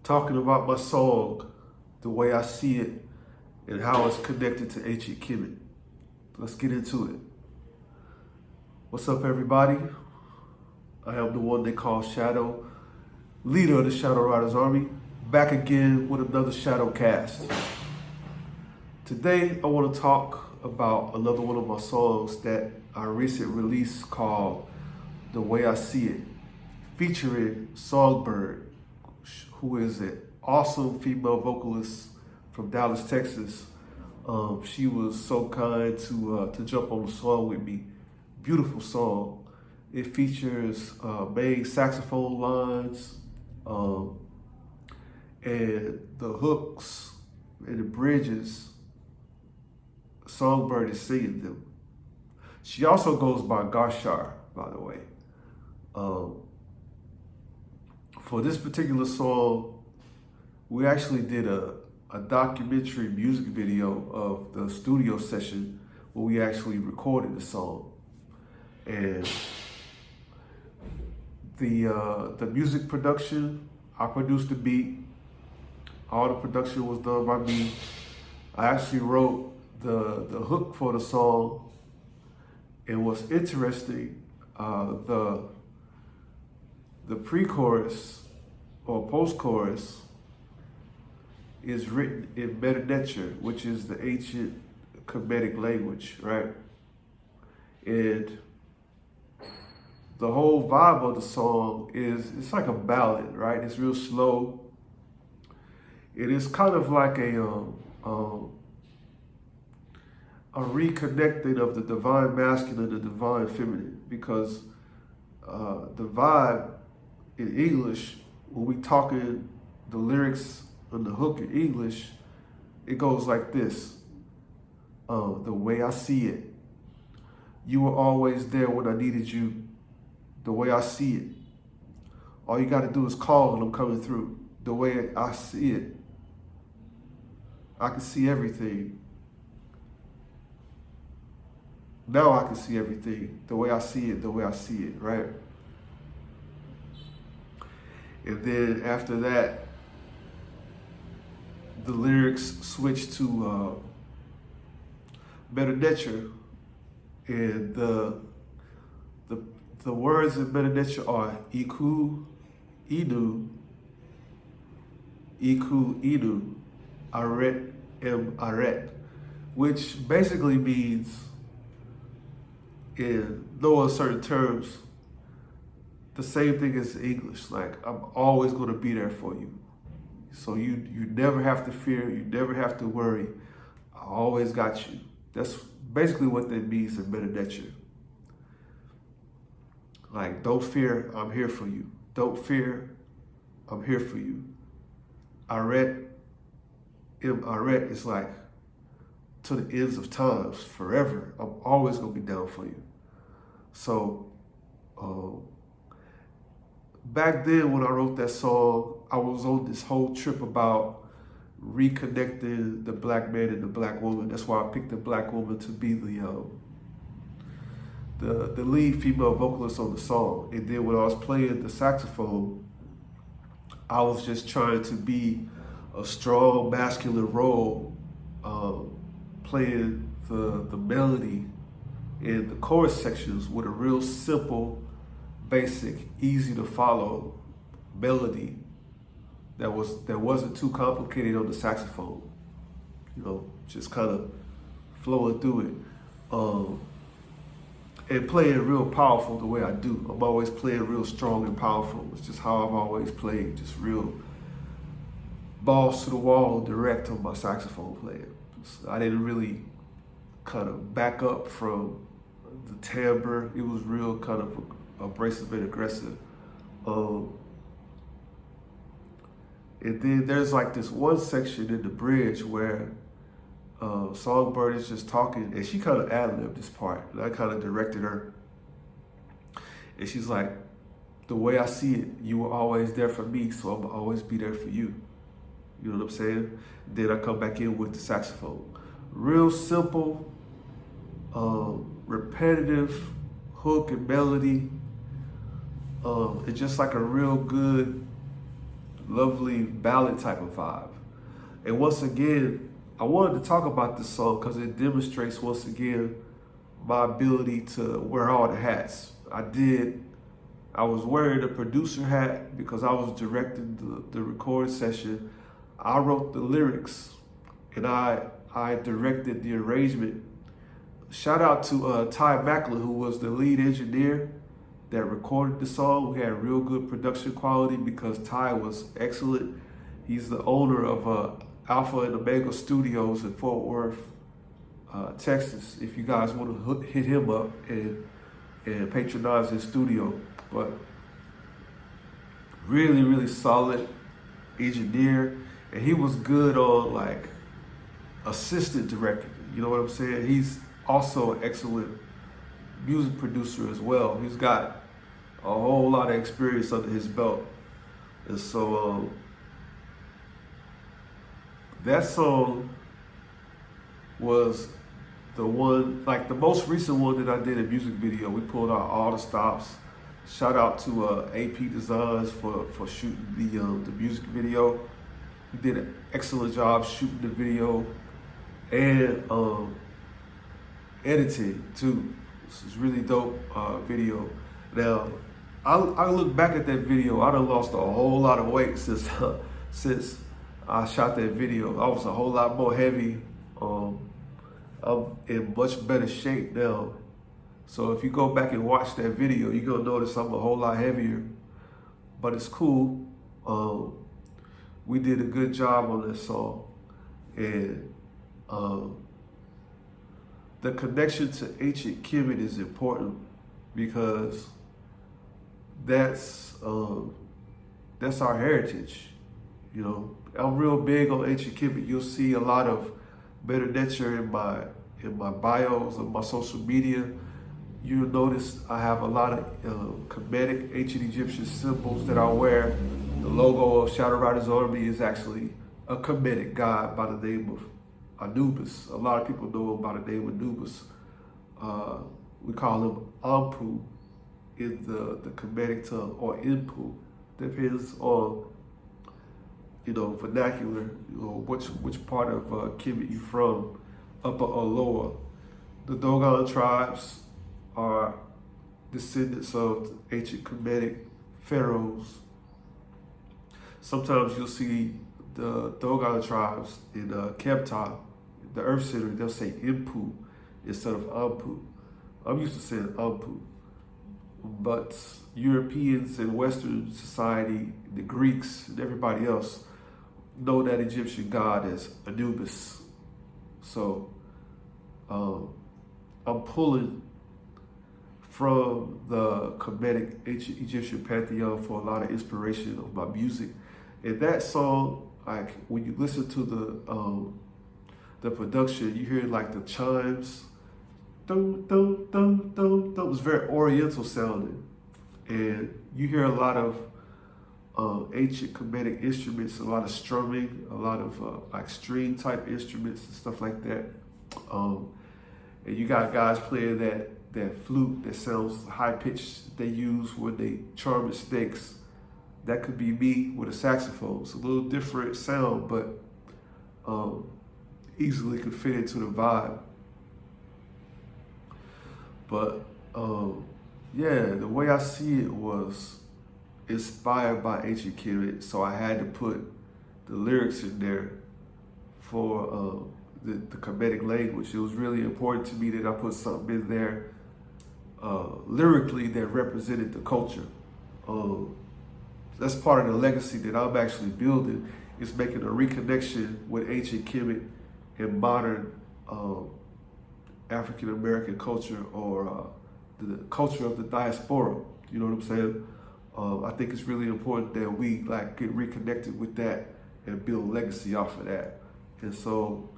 talking about my song, the way I see it, and how it's connected to ancient Kemet. Let's get into it. What's up, everybody? I am the one they call Shadow, leader of the Shadow Riders Army, back again with another Shadow Cast. Today, I want to talk about another one of my songs that I recently released called The Way I See It, featuring Songbird, who is an awesome female vocalist from Dallas, Texas. She was so kind to jump on the song with me. Beautiful song. It features main saxophone lines and the hooks and the bridges. Songbird is singing them. She also goes by Garshar, by the way. For this particular song, we actually did a documentary music video of the studio session where we actually recorded the song. And the music production, I produced the beat. All the production was done by me. I actually wrote the hook for the song. And what's interesting, the pre-chorus or post-chorus is written in Metaneture, which is the ancient Kemetic language, right? And the whole vibe of the song it's like a ballad, right? It's real slow. It is kind of like a reconnecting of the divine masculine and the divine feminine, because the vibe in English, when we talking the lyrics and the hook in English, it goes like this. The way I see it. You were always there when I needed you. The way I see it. All you got to do is call and I'm coming through. The way I see it. I can see everything. Now I can see everything. The way I see it, the way I see it, right? And then after that, the lyrics switch to Metaneture, and the words in Metaneture are Iku, Inu, Aret, Aret, which basically means, in no uncertain terms, the same thing as English. Like, I'm always going to be there for you. So you never have to fear, you never have to worry. I always got you. That's basically what that means in Metaneture. Like, don't fear, I'm here for you. Don't fear, I'm here for you. Aret, Aret is like to the ends of times, forever. I'm always gonna be down for you. So, back then when I wrote that song, I was on this whole trip about reconnecting the black man and the black woman. That's why I picked the black woman to be the lead female vocalist on the song. And then when I was playing the saxophone, I was just trying to be a strong masculine role, playing the melody and the chorus sections with a real simple, basic, easy to follow melody that wasn't too complicated on the saxophone. You know, just kind of flowing through it. And playing real powerful the way I do. I'm always playing real strong and powerful. It's just how I've always played, just real balls to the wall, direct on my saxophone playing. So I didn't really kind of back up from the timbre. It was real kind of abrasive and aggressive. And then there's like this one section in the bridge where Songbird is just talking, and she kind of ad-libbed this part, and I kind of directed her. And she's like, the way I see it, you were always there for me, so I'm gonna always be there for you. You know what I'm saying? Then I come back in with the saxophone. Real simple, repetitive hook and melody. It's just like a real good lovely ballad type of vibe. And once again, I wanted to talk about this song because it demonstrates once again my ability to wear all the hats. I was wearing the producer hat because I was directing the recording session. I wrote the lyrics and I directed the arrangement. Shout out to Ty Macklin, who was the lead engineer that recorded the song. We had real good production quality because Ty was excellent. He's the owner of Alpha and Omega Studios in Fort Worth, Texas. If you guys want to hit him up and patronize his studio. But really, really solid engineer. And he was good on like assistant directing. You know what I'm saying? He's also an excellent music producer as well. He's got a whole lot of experience under his belt. And so that song was the one, like the most recent one that I did a music video. We pulled out all the stops. Shout out to AP Designs for shooting the music video. He did an excellent job shooting the video and editing too. This is really dope video. Now, I look back at that video. I done lost a whole lot of weight since I shot that video. I was a whole lot more heavy. I'm in much better shape now. So if you go back and watch that video, you're gonna notice I'm a whole lot heavier. But it's cool. We did a good job on this song. And the connection to ancient Kemet is important because that's our heritage. You know, I'm real big on ancient Kemet. You'll see a lot of better nature in my bios on my social media. You'll notice I have a lot of Kemetic ancient Egyptian symbols that I wear. The logo of Shadow Rider's Army is actually a Kemetic god by the name of Anubis. A lot of people know him by the name of Anubis. We call him Ampu in the Kemetic tongue, or Inpu. Depends on, vernacular, which part of Kemet you from, upper or lower. The Dogon tribes are descendants of ancient Kemetic pharaohs. Sometimes you'll see the Dogon tribes in Kepta, the Earth Center, they'll say Inpu instead of Ampu. I'm used to saying Ampu. But Europeans and Western society, the Greeks and everybody else, know that Egyptian god as Anubis. So I'm pulling from the Kemetic ancient Egyptian pantheon for a lot of inspiration of my music. And that song, like when you listen to the production, you hear like the chimes. Dum, dum, dum, dum, dum. It was very oriental sounding. And you hear a lot of ancient Kemetic instruments, a lot of strumming, a lot of like string type instruments and stuff like that. And you got guys playing that flute that sounds high pitched they use when they charm snakes. That could be me with a saxophone. It's a little different sound, but easily could fit into the vibe. But the way I see it was inspired by ancient Kemet, so I had to put the lyrics in there for the Kemetic language. It was really important to me that I put something in there lyrically that represented the culture. That's part of the legacy that I'm actually building, is making a reconnection with ancient Kemet and modern African American culture, or the culture of the diaspora. You know what I'm saying? I think it's really important that we get reconnected with that and build legacy off of that. And so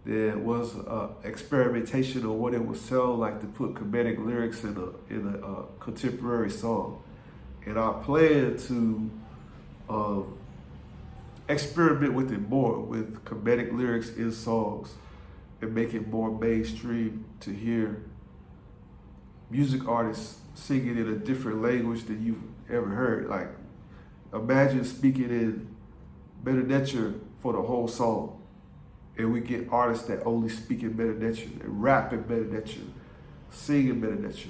there was experimentation on what it would sound like to put Kemetic lyrics in a contemporary song. And I plan to experiment with it more, with Kemetic lyrics in songs, and make it more mainstream to hear music artists singing in a different language than you've ever heard. Like imagine speaking in Meta Nature for the whole song. And we get artists that only speak in Meta Nature and rap in Meta Nature, sing in Meta Nature,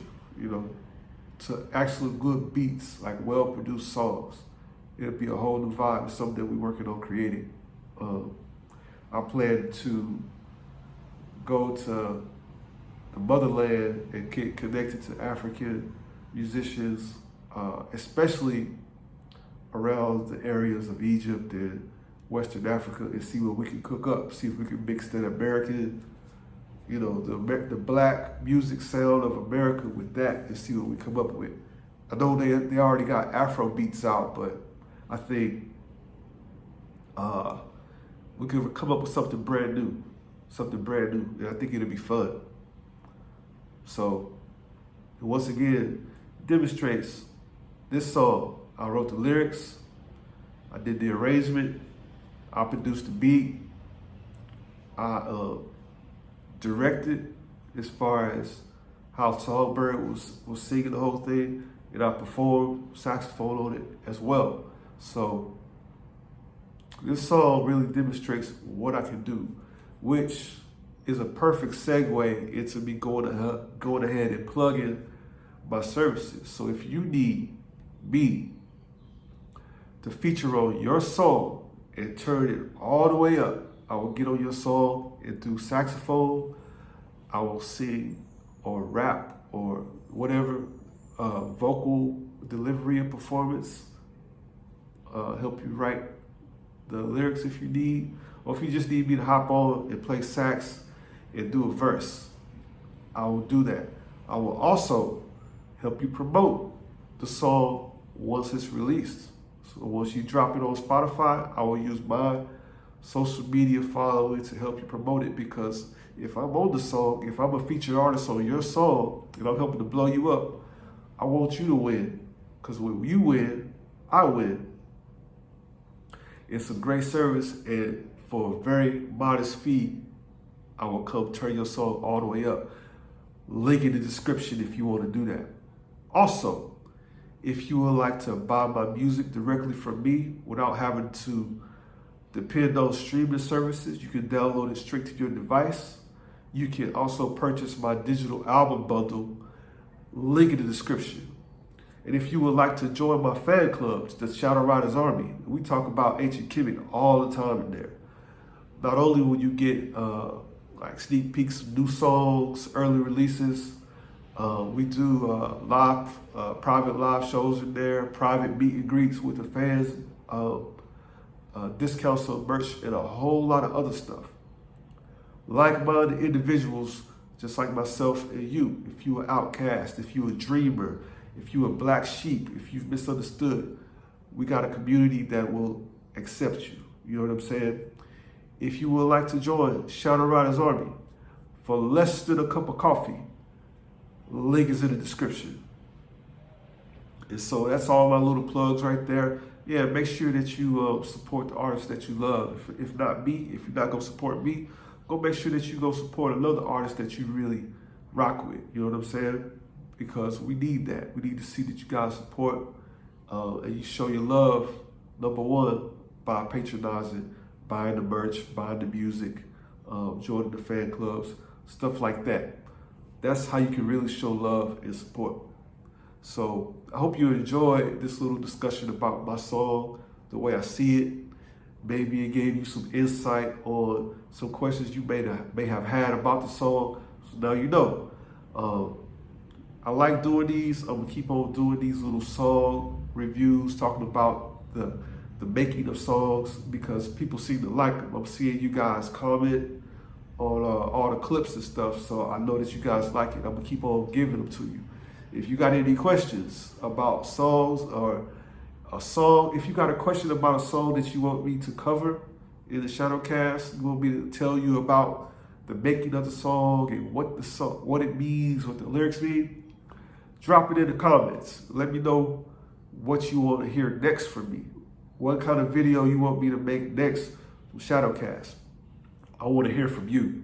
to actually good beats, like well-produced songs. It'll be a whole new vibe. It's something that we're working on creating. I plan to go to the motherland and get connected to African musicians, especially around the areas of Egypt and Western Africa, and see what we can cook up, see if we can mix that American, the black music sound of America with that, and see what we come up with. I know they already got Afro beats out, but I think we could come up with something brand new, and I think it'll be fun. So, once again, demonstrates this song. I wrote the lyrics, I did the arrangement, I produced the beat, I directed as far as how Songbird was singing the whole thing, and I performed saxophone on it as well. So this song really demonstrates what I can do, which is a perfect segue into me going ahead and plugging my services. So if you need me to feature on your song and turn it all the way up, I will get on your song and do saxophone, I will sing or rap or whatever, vocal delivery and performance, help you write the lyrics if you need, or if you just need me to hop on and play sax and do a verse, I will do that. I will also help you promote the song once it's released. So once you drop it on Spotify, I will use my social media following to help you promote it, because if I'm on the song, if I'm a featured artist on your song and I'm helping to blow you up, I want you to win, because when you win, I win. It's a great service, and for a very modest fee, I will come turn your song all the way up. Link in the description if you want to do that. Also, if you would like to buy my music directly from me without having to depend on streaming services, you can download it straight to your device. You can also purchase my digital album bundle, link in the description. And if you would like to join my fan club, the Shadow Riders Army, we talk about ancient Kemet all the time in there. Not only will you get like sneak peeks of new songs, early releases, we do private live shows in there, private meet and greets with the fans, discounts on merch, and a whole lot of other stuff. Like-minded individuals, just like myself and you, if you are outcast, if you are a dreamer, if you are a black sheep, if you've misunderstood, we got a community that will accept you. You know what I'm saying? If you would like to join Shadow Riders Army for less than a cup of coffee, link is in the description. And so that's all my little plugs right there. Yeah, make sure that you support the artists that you love. If not me, if you're not going to support me, go make sure that you go support another artist that you really rock with. You know what I'm saying? Because we need that. We need to see that you guys support and you show your love, number one, by patronizing, buying the merch, buying the music, joining the fan clubs, stuff like that. That's how you can really show love and support. So I hope you enjoyed this little discussion about my song, the way I see it. Maybe it gave you some insight on some questions you may have had about the song. So now you know. I like doing these. I'm gonna keep on doing these little song reviews, talking about the making of songs, because people seem to like them. I'm seeing you guys comment on all the clips and stuff, so I know that you guys like it. I'm gonna keep on giving them to you. If you got any questions about songs or a song, if you got a question about a song that you want me to cover in the Shadowcast, you want me to tell you about the making of the song and what it means, what the lyrics mean, drop it in the comments. Let me know what you want to hear next from me. What kind of video you want me to make next from Shadowcast. I want to hear from you.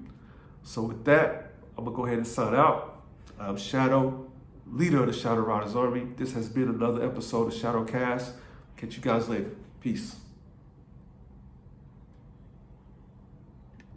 So with that, I'm going to go ahead and sign out. I'm Shadow, leader of the Shadow Riders Army. This has been another episode of Shadowcast. Catch you guys later. Peace.